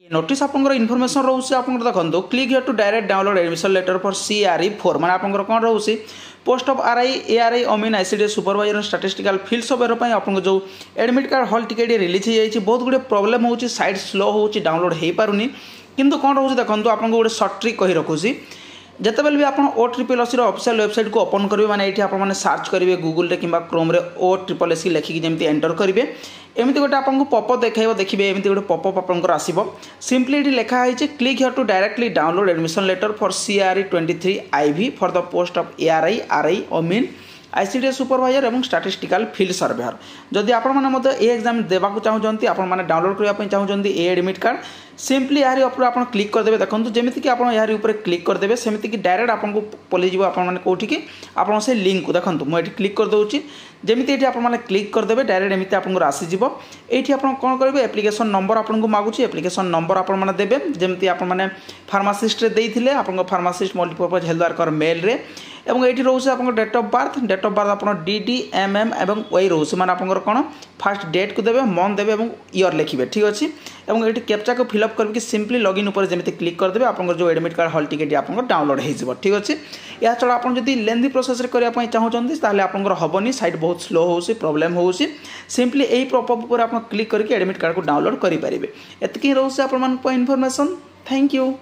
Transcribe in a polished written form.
Notice आपंकर information रोचे आप देखो click here to direct download admission letter for CRE4 माने आपंकर कौन रोचे पोस्ट ऑफ RI ARI अमीन ICDS supervisor statistical field surveyor आपको जो admit card hall ticket release हो जाए बहुत गुड़े प्रोब्लेम हो साइट स्लो हो डाउनलोड हो पारुनी किंतु कौन रोचे देखो आपको गोटे सर्ट ट्रिक कही रखुची जितेबाला भी आप OSSC ऑफिशियल वेबसाइट को ओपन करेंगे माने ये आपने सर्च करेंगे गूगल किंवा क्रोम OSSC लिखिकी जमी एंटर करेंगे एमती गोटे आपको पॉपअप देखो देखिए एमती गोटे पॉपअप आपंकर आसो सिंपली ये लिखाई click here to directly download admission letter for CRE23 IV for the post of ARI RI अमीन ICDS सुपरवाइजर और स्टैटिस्टिकल फील्ड सर्वेयर जदि आपने एग्जाम देवाक चाहते आपने डाउनलोड करने चाहते ये एडमिट कार्ड सिंपली यार ऊपर आप क्लिक करदे देखो जमीक आप यार ऊपर क्लिक करदे सेमती डायरेक्ट आपको पलैज आपठी आप से लिंक को देखो मुझे क्लिक करदे जमीती ये आपने क्लिक करदे डायरेक्ट एमती आपको आसीज ये आप कौन करेंगे एप्लिकेशन नंबर आपको मागुची एप्लिकेशन नंबर आपने देवे जमी आपने फार्मासीस्ट देते आप pharmacist multipurpose health worker male रे एवं ये रोचे आप डेट ऑफ बर्थ आप DD MM एवं वही रोचे मैंने आप कौन फास्ट डेट को देवे मंथ देवे और ईयर लिखिए ठीक अच्छे और ये कैप्चा को फिलअप करके सिंपली लॉगिन ऊपर जमी क्लिक करदे आप जो एडमिट कार्ड हॉल टिकेट आप डाउनलोड हो ठीक अच्छे या छड़ा आप लेंथी प्रोसेस करने चाहते आपंकर हेनी साइट बहुत स्लो हो प्रोब्लेम हो सिंपली यही पॉपअप पर आप क्लिक करके एडमिट कार्ड को डाउनलोड करेंगे एतिक रोचे आप इनफॉरमेशन थैंक यू।